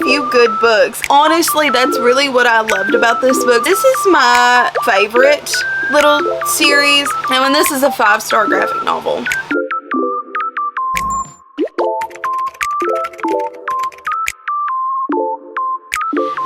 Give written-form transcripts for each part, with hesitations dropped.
few good books. Honestly, that's really what I loved about this book. This is my favorite little series, and this is a 5-star graphic novel.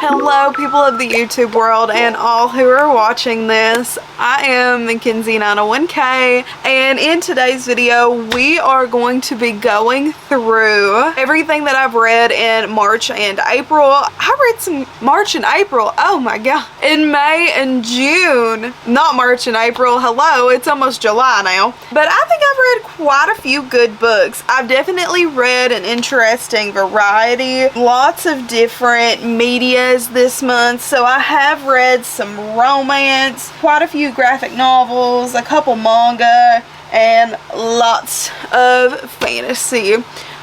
Hello people of the YouTube world and all who are watching this. I am Mackenzie901K, and in today's video we are going to be going through everything that I've read in March and April. I read some March and April, oh my god. In May and June, not March and April, hello, it's almost July now. But I think I've read quite a few good books. I've definitely read an interesting variety, lots of different media this month. So I have read some romance, quite a few graphic novels, a couple manga, and lots of fantasy.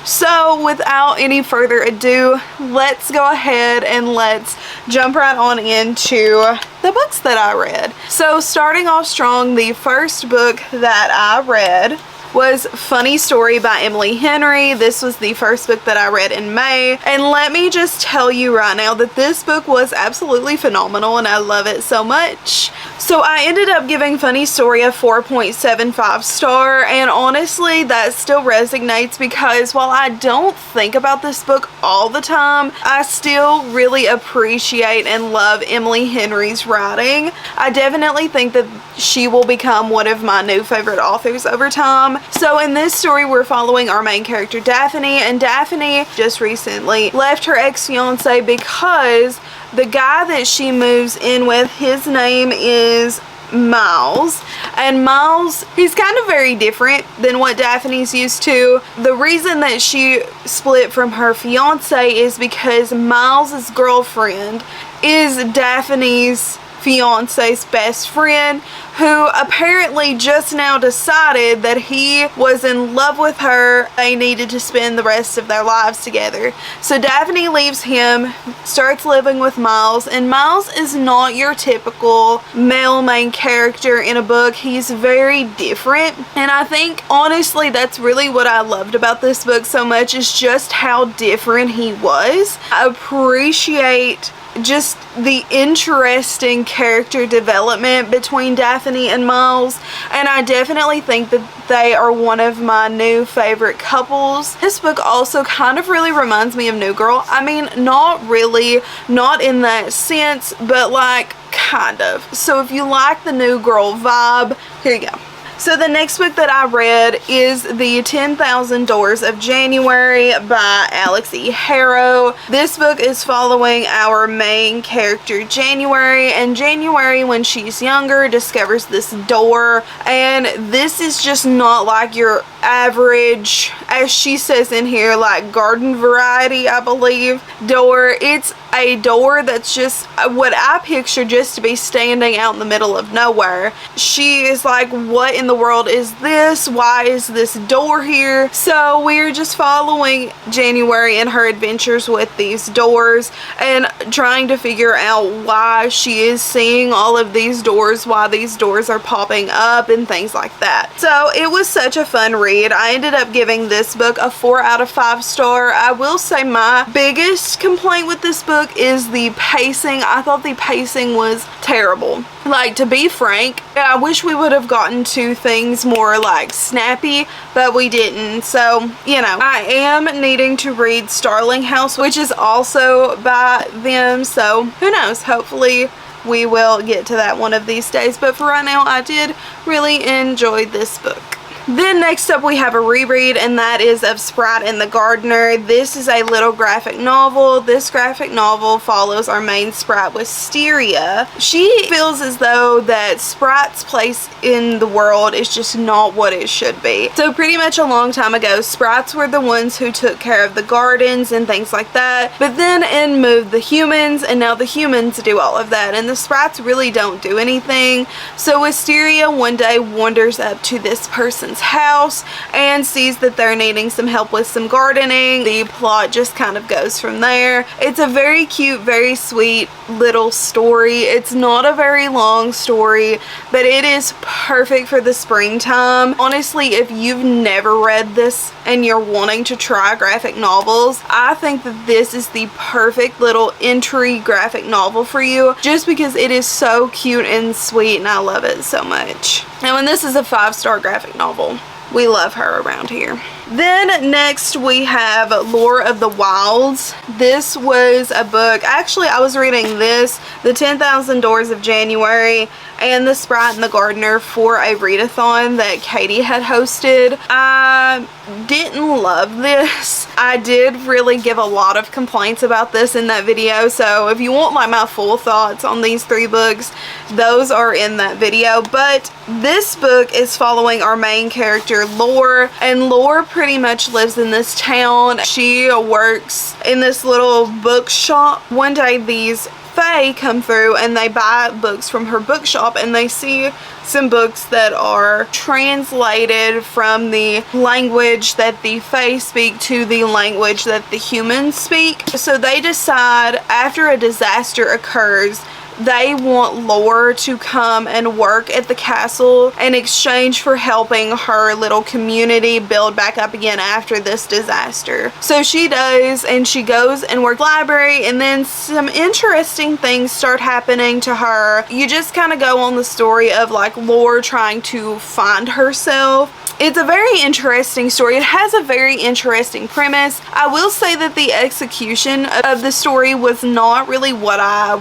So without any further ado, let's go ahead and let's jump right on into the books that I read. So starting off strong, the first book that I read was Funny Story by Emily Henry. This was the first book that I read in May, and let me just tell you right now that this book was absolutely phenomenal and I love it so much. So I ended up giving Funny Story a 4.75 star, and honestly that still resonates because while I don't think about this book all the time, I still really appreciate and love Emily Henry's writing. I definitely think that she will become one of my new favorite authors over time. So in this story we're following our main character Daphne, and Daphne just recently left her ex-fiance because the guy that she moves in with, his name is Miles, and Miles, he's kind of very different than what Daphne's used to. The reason that she split from her fiance is because Miles's girlfriend is Daphne's fiance's best friend, who apparently just now decided that he was in love with her. They needed to spend the rest of their lives together. So Daphne leaves him, starts living with Miles, and Miles is not your typical male main character in a book. He's very different, and I think honestly that's really what I loved about this book so much, is just how different he was. I appreciate just the interesting character development between Daphne and Miles, and I definitely think that they are one of my new favorite couples. This book also kind of really reminds me of New Girl. I mean, not really, not in that sense, but like kind of. So if you like the New Girl vibe, here you go. So the next book that I read is The 10,000 Doors of January by Alex E. Harrow. This book is following our main character January, and January, when she's younger, discovers this door, and this is just not like your average, as she says in here, like garden variety, I believe, door. It's a door that's just what I picture just to be standing out in the middle of nowhere. She is like, what in the world is this? Why is this door here? So we're just following January and her adventures with these doors and trying to figure out why she is seeing all of these doors, why these doors are popping up and things like that. So it was such a fun read. I ended up giving this book a 4 out of 5 star. I will say my biggest complaint with this book is the pacing. I thought the pacing was terrible. Like, to be frank, I wish we would have gotten to things more like snappy, but we didn't. So, you know, I am needing to read Starling House, which is also by them. So who knows, hopefully we will get to that one of these days. But for right now, I did really enjoy this book. Then next up we have a reread, and that is of Sprite and the Gardener. This is a little graphic novel. This graphic novel follows our main Sprite, Wisteria. She feels as though that Sprite's place in the world is just not what it should be. So pretty much a long time ago, Sprites were the ones who took care of the gardens and things like that. But then in moved the humans, and now the humans do all of that, and the Sprites really don't do anything. So Wisteria one day wanders up to this person's someone's house and sees that they're needing some help with some gardening. The plot just kind of goes from there. It's a very cute, very sweet little story. It's not a very long story, but it is perfect for the springtime. Honestly, if you've never read this and you're wanting to try graphic novels, I think that this is the perfect little entry graphic novel for you, just because it is so cute and sweet and I love it so much. And when this is a 5-star graphic novel, we love her around here. Then next we have Lore of the Wilds. This was a book, actually I was reading this, The 10,000 Doors of January and The Sprite and the Gardener, for a readathon that Katie had hosted. I didn't love this. I did really give a lot of complaints about this in that video, so if you want like my full thoughts on these 3 books, those are in that video. But this book is following our main character Lore, and Lore pretty much lives in this town. She works in this little bookshop. One day these Fae come through and they buy books from her bookshop, and they see some books that are translated from the language that the Fae speak to the language that the humans speak. So they decide, after a disaster occurs, they want Lore to come and work at the castle in exchange for helping her little community build back up again after this disaster. So she does, and she goes and works library, and then some interesting things start happening to her. You just kind of go on the story of like Lore trying to find herself. It's a very interesting story. It has a very interesting premise. I will say that the execution of the story was not really what I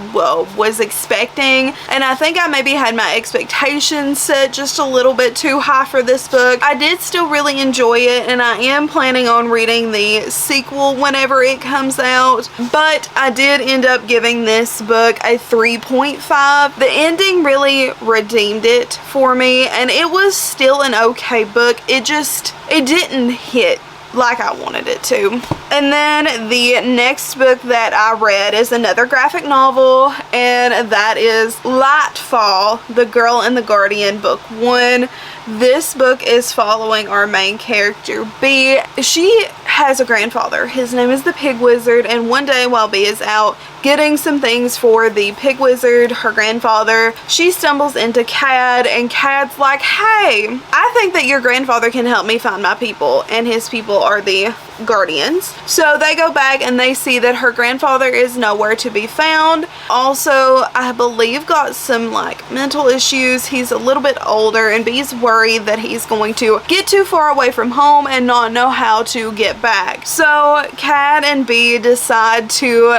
was expecting, and I think I maybe had my expectations set just a little bit too high for this book. I did still really enjoy it, and I am planning on reading the sequel whenever it comes out, but I did end up giving this book a 3.5. The ending really redeemed it for me, and it was still an okay book. It didn't hit like I wanted it to. And then the next book that I read is another graphic novel, and that is Lightfall, The Girl and the Guardian, Book 1. This book is following our main character, Bee. She has a grandfather. His name is the Pig Wizard, and one day while Bee is out getting some things for the Pig Wizard, her grandfather, she stumbles into Cad, and Cad's like, hey, I think that your grandfather can help me find my people, and his people are the Guardians. So they go back and they see that her grandfather is nowhere to be found. Also, I believe got some like mental issues. He's a little bit older, and Bee's worried that he's going to get too far away from home and not know how to get back. So Cad and Bee decide to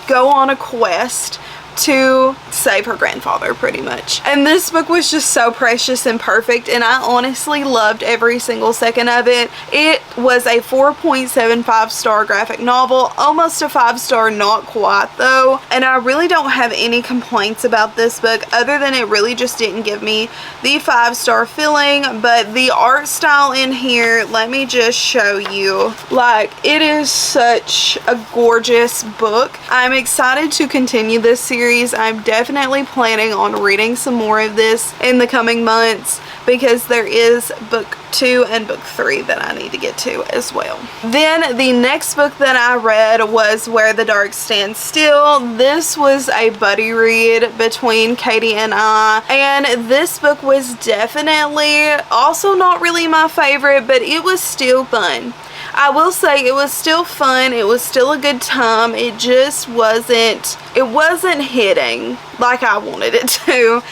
go on a quest to save her grandfather, pretty much. And this book was just so precious and perfect, and I honestly loved every single second of it. It was a 4.75 star graphic novel, almost a 5-star, not quite though, and I really don't have any complaints about this book other than it really just didn't give me the 5-star feeling. But the art style in here, let me just show you, like, it is such a gorgeous book. I'm excited to continue this series. I'm definitely planning on reading some more of this in the coming months, because there is book 2 and book 3 that I need to get to as well. Then the next book that I read was Where the Dark Stands Still. This was a buddy read between Katie and I, and this book was definitely also not really my favorite, but it was still fun. I will say it was still fun. It was still a good time. It just wasn't hitting like I wanted it to.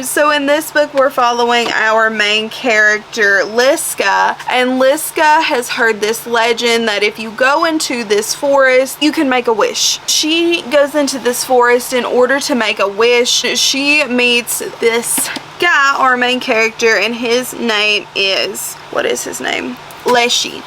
So in this book we're following our main character Liska, and Liska has heard this legend that if you go into this forest you can make a wish. She goes into this forest in order to make a wish. She meets this guy, our main character, and his name is, what is his name? Leshy.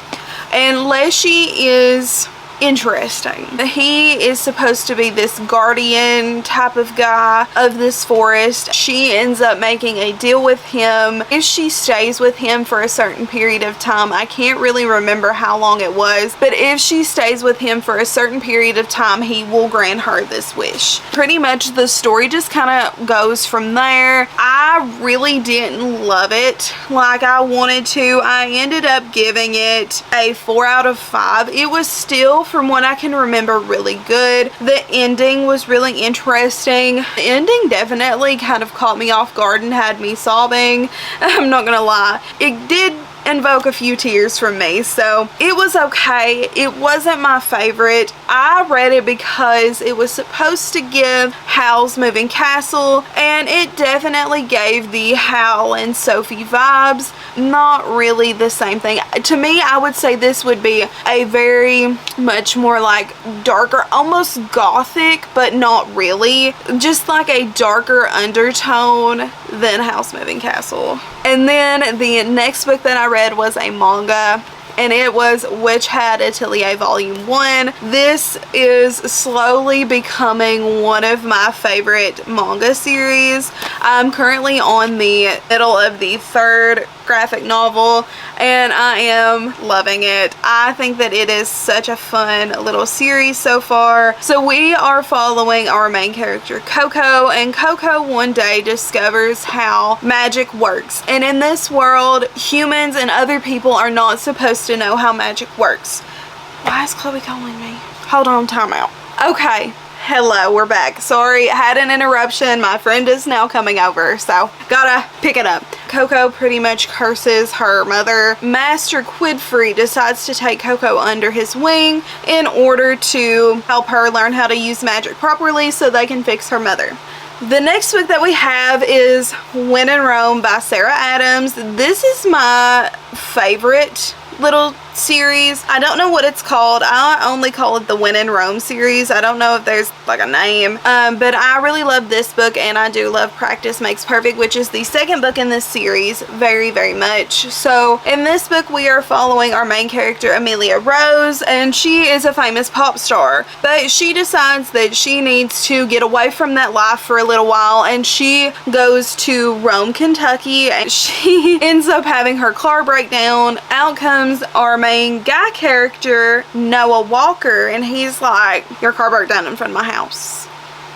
And Leshy is interesting. He is supposed to be this guardian type of guy of this forest. She ends up making a deal with him if she stays with him for a certain period of time. I can't really remember how long it was, but if she stays with him for a certain period of time, he will grant her this wish. Pretty much the story just kind of goes from there. I really didn't love it like I wanted to. I ended up giving it a 4 out of 5. It was still, from what I can remember, really good. The ending was really interesting. The ending definitely kind of caught me off guard and had me sobbing. I'm not gonna lie. It did invoke a few tears from me, so it was okay. It wasn't my favorite. I read it because it was supposed to give Howl's Moving Castle, and it definitely gave the Howl and Sophie vibes. Not really the same thing. To me, I would say this would be a very much more like darker, almost gothic, but not really. Just like a darker undertone than Howl's Moving Castle. And then the next book that I read was a manga, and it was Witch Hat Atelier Volume 1. This is slowly becoming one of my favorite manga series. I'm currently on the middle of the 3rd graphic novel, and I am loving it. I think that it is such a fun little series so far. So we are following our main character Coco, and Coco one day discovers how magic works, and in this world humans and other people are not supposed to know how magic works. Why is Chloe calling me? Hold on, time out. Okay, hello, we're back. Sorry, I had an interruption. My friend is now coming over, so gotta pick it up. Coco pretty much curses her mother. Master Quidfree decides to take Coco under his wing in order to help her learn how to use magic properly so they can fix her mother. The next book that we have is When in Rome by Sarah Adams. This is my favorite little series. I don't know what it's called. I only call it the When in Rome series. I don't know if there's like a name, but I really love this book, and I do love Practice Makes Perfect, which is the 2nd book in this series, very much. So in this book we are following our main character Amelia Rose, and she is a famous pop star, but she decides that she needs to get away from that life for a little while, and she goes to Rome, Kentucky, and she ends up having her car break down. Out comes our main guy character, Noah Walker, and he's like, your car broke down in front of my house.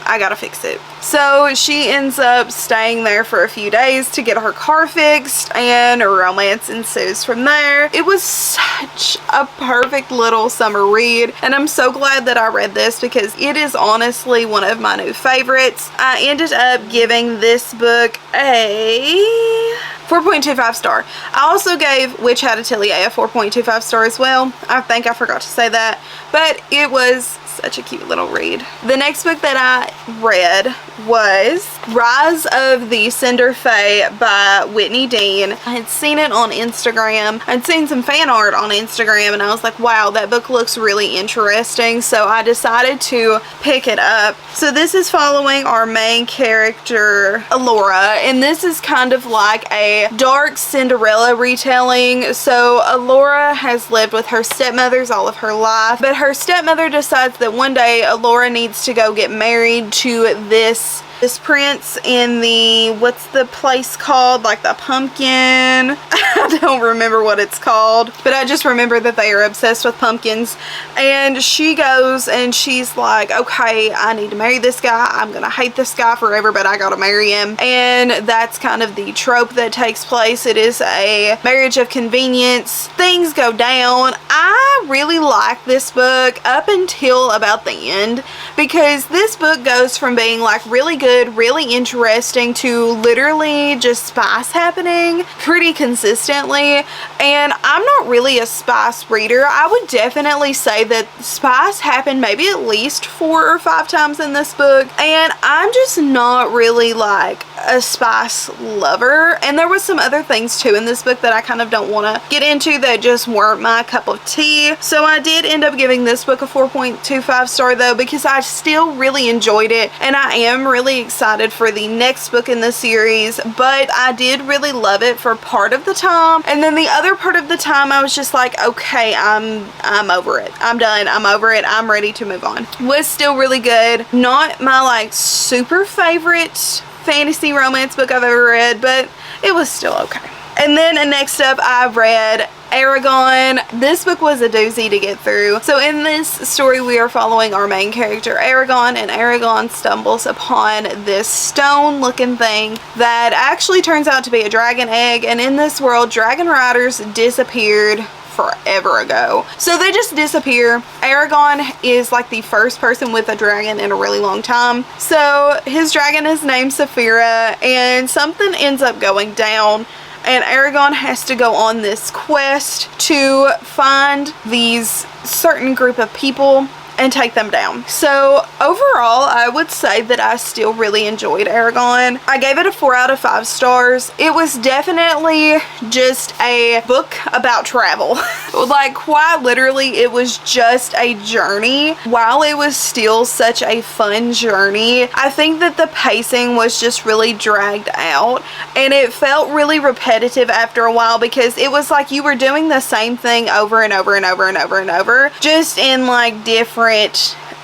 I gotta fix it. So she ends up staying there for a few days to get her car fixed, and romance ensues from there. It was such a perfect little summer read, and I'm so glad that I read this because it is honestly one of my new favorites. I ended up giving this book a 4.25 star. I also gave Witch Hat Atelier a 4.25 star as well. I think I forgot to say that, but it was such a cute little read. The next book that I read was Rise of the Cinder Fae by Whitney Dean. I had seen it on Instagram. I'd seen some fan art on Instagram, and I was like, wow, that book looks really interesting. So I decided to pick it up. So this is following our main character, Alora, and this is kind of like a dark Cinderella retelling. So Alora has lived with her stepmothers all of her life, but her stepmother decides that one day Alora needs to go get married to this prince in the, what's the place called? Like the pumpkin? I don't remember what it's called, but I just remember that they are obsessed with pumpkins. And she goes and she's like, okay, I need to marry this guy. I'm gonna hate this guy forever, but I gotta marry him. And that's kind of the trope that takes place. It is a marriage of convenience. Things go down. I really like this book up until about the end, because this book goes from being like really good, really interesting, to literally just spice happening pretty consistently. And I'm not really a spice reader. I would definitely say that spice happened maybe at least 4 or 5 times in this book, and I'm just not really like a spice lover, and there was some other things too in this book that I kind of don't want to get into that just weren't my cup of tea. So I did end up giving this book a 4.25 star though, because I still really enjoyed it, and I am really excited for the next book in the series. But I did really love it for part of the time, and then the other part of the time I was just like, okay, I'm over it. I'm done. I'm over it. I'm ready to move on. Was still really good. Not my like super favorite fantasy romance book I've ever read, but it was still okay. And then next up, I read Aragon. This book was a doozy to get through. So in this story, we are following our main character Aragon, and Aragon stumbles upon this stone looking thing that actually turns out to be a dragon egg, and in this world, dragon riders disappeared forever ago. So they just disappear. Aragon is like the first person with a dragon in a really long time. So his dragon is named Saphira, and something ends up going down, and Aragon has to go on this quest to find these certain group of people and take them down. So overall, I would say that I still really enjoyed Aragon. I gave it a 4 out of 5 stars. It was definitely just a book about travel. Like, quite literally, it was just a journey. While it was still such a fun journey, I think that the pacing was just really dragged out, and it felt really repetitive after a while, because it was like you were doing the same thing over and over and over and over and over, just in like different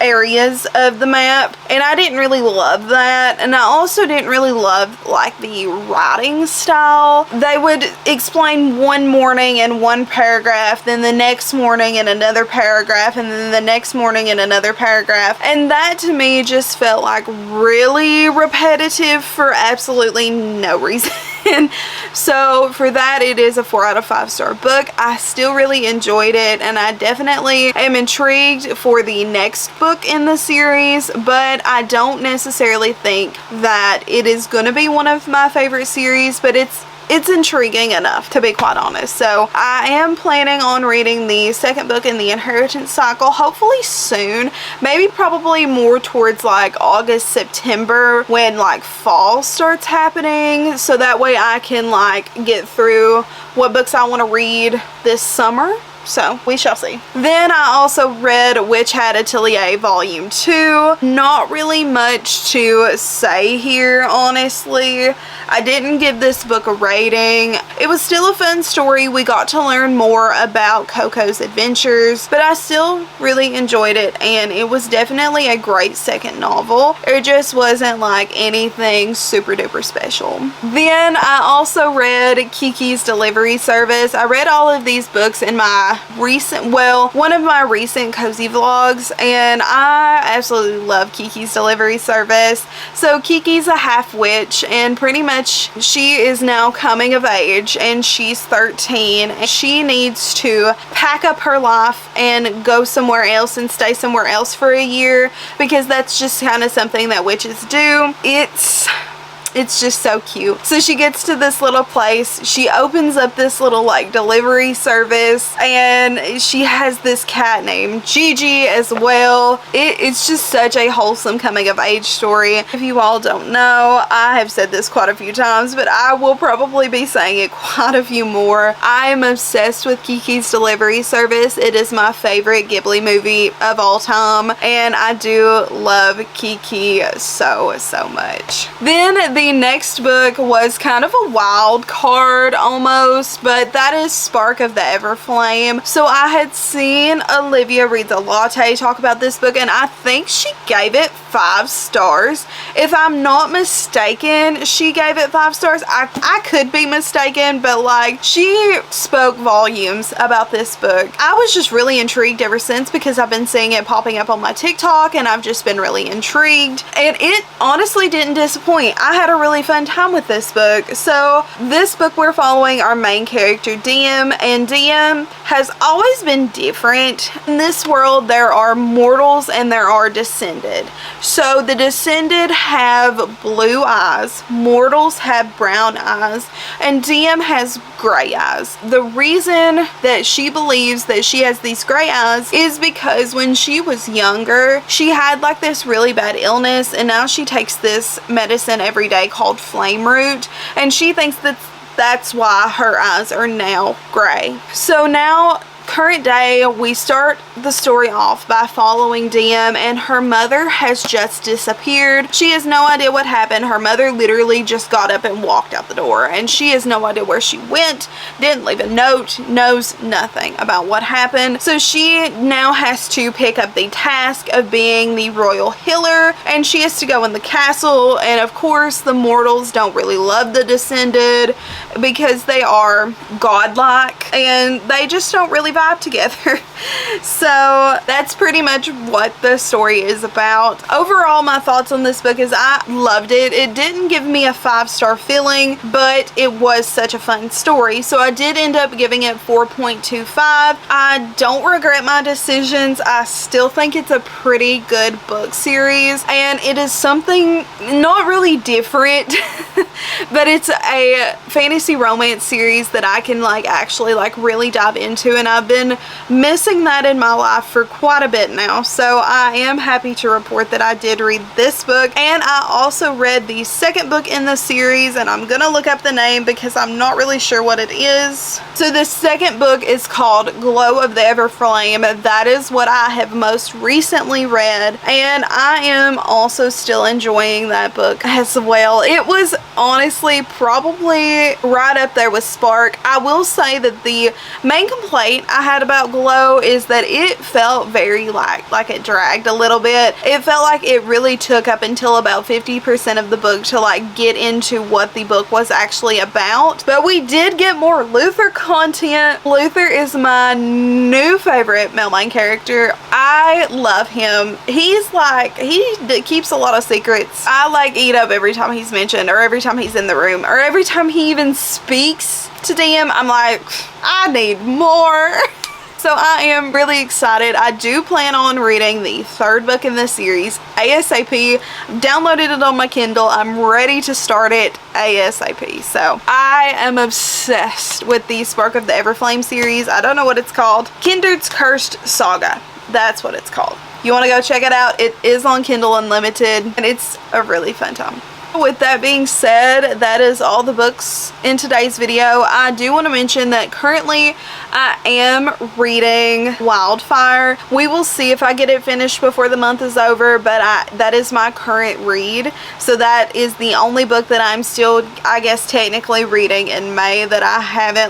areas of the map, and I didn't really love that. And I also didn't really love like the writing style. They would explain one morning in one paragraph, then the next morning in another paragraph, and then the next morning in another paragraph, and that to me just felt like really repetitive for absolutely no reason. So for that, it is a 4 out of 5 star book. I still really enjoyed it, and I definitely am intrigued for the next book in the series, but I don't necessarily think that it is going to be one of my favorite series, but it's intriguing enough, to be quite honest. So I am planning on reading the second book in the Inheritance cycle, hopefully soon. Maybe probably more towards like August, September, when like fall starts happening, so that way I can like get through what books I want to read this summer. So we shall see. Then I also read Witch Hat Atelier Volume 2. Not really much to say here, honestly. I didn't give this book a rating. It was still a fun story. We got to learn more about Coco's adventures, but I still really enjoyed it, and it was definitely a great second novel. It just wasn't like anything super duper special. Then I also read Kiki's Delivery Service. I read all of these books in my one of my recent cozy vlogs, and I absolutely love Kiki's Delivery Service. So Kiki's a half witch, and pretty much she is now coming of age, and she's 13, and she needs to pack up her life and go somewhere else and stay somewhere else for a year, because that's just kind of something that witches do. It's just so cute. So she gets to this little place, she opens up this little like delivery service, and she has this cat named Gigi as well. It's just such a wholesome coming of age story. If you all don't know, I have said this quite a few times, but I will probably be saying it quite a few more. I am obsessed with Kiki's Delivery Service. It is my favorite Ghibli movie of all time, and I do love Kiki so much. Then the next book was kind of a wild card almost, but that is Spark of the Everflame. So I had seen Olivia Reads a Latte talk about this book, and I think she gave it 5 stars. If I'm not mistaken, she gave it 5 stars. I could be mistaken, but like, she spoke volumes about this book. I was just really intrigued ever since, because I've been seeing it popping up on my TikTok, and I've just been really intrigued, and it honestly didn't disappoint. I had a really fun time with this book. So this book, we're following our main character Diem, and Diem has always been different. In this world, there are mortals and there are descended. So the descended have blue eyes, mortals have brown eyes, and Diem has gray eyes. The reason that she believes that she has these gray eyes is because when she was younger, she had like this really bad illness, and now she takes this medicine every day day called Flame Root, and she thinks that's why her eyes are now gray. So now, current day, we start the story off by following Dim, and her mother has just disappeared. She has no idea what happened. Her mother literally just got up and walked out the door, and she has no idea where she went, didn't leave a note, knows nothing about what happened. So she now has to pick up the task of being the royal healer, and she has to go in the castle, and of course the mortals don't really love the descended because they are godlike and they just don't really vibe together. So that's pretty much what the story is about. Overall, my thoughts on this book is I loved it. It didn't give me a 5-star feeling, but it was such a fun story. So I did end up giving it 4.25. I don't regret my decisions. I still think it's a pretty good book series, and it is something not really different, but it's a fantasy romance series that I can actually really dive into, and I've been missing that in my life for quite a bit now. So I am happy to report that I did read this book, and I also read the second book in the series, and I'm gonna look up the name because I'm not really sure what it is. So the second book is called Glow of the Everflame. That is what I have most recently read, and I am also still enjoying that book as well. It was honestly probably right up there with Spark. I will say that the main complaint I had about Glow is that it felt very like it dragged a little bit. It felt like it really took up until about 50% of the book to get into what the book was actually about. But we did get more Luther content. Luther is my new favorite male main character. I love him. He's he keeps a lot of secrets. I eat up every time he's mentioned, or every time he's in the room, or every time he even speaks to Dim. I'm like, I need more. So I am really excited. I do plan on reading the third book in the series ASAP. Downloaded it on my Kindle. I'm ready to start it ASAP. So I am obsessed with the Spark of the Everflame series. I don't know what it's called. Kindred's Cursed Saga. That's what it's called. You want to go check it out? It is on Kindle Unlimited, and it's a really fun time. With that being said, that is all the books in today's video. I do want to mention that currently I am reading Wildfire. We will see if I get it finished before the month is over, but that is my current read. So that is the only book that I'm still, I guess, technically reading in May that I haven't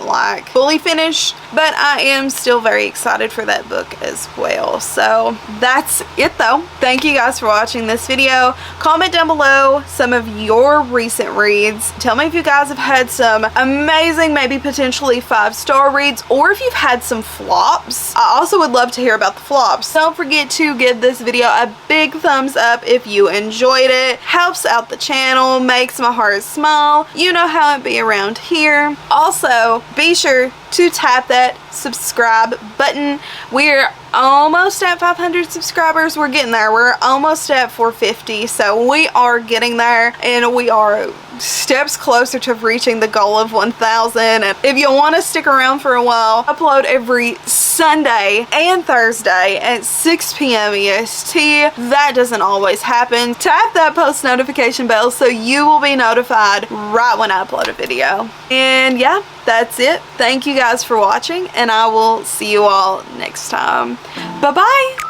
fully finished, but I am still very excited for that book as well. So that's it though. Thank you guys for watching this video. Comment down below some of your recent reads. Tell me if you guys have had some amazing, maybe potentially 5-star reads, or if you've had some flops. I also would love to hear about the flops. Don't forget to give this video a big thumbs up if you enjoyed it. Helps out the channel, makes my heart smile. You know how it be around here. Also, be sure to tap that subscribe button. We're almost at 500 subscribers. We're getting there. We're almost at 450, so we are getting there, and we are steps closer to reaching the goal of 1,000. And if you want to stick around for a while, I upload every Sunday and Thursday at 6 p.m. EST. That doesn't always happen. Tap that post notification bell so you will be notified right when I upload a video. And yeah, that's it. Thank you guys for watching, and I will see you all next time. Bye bye.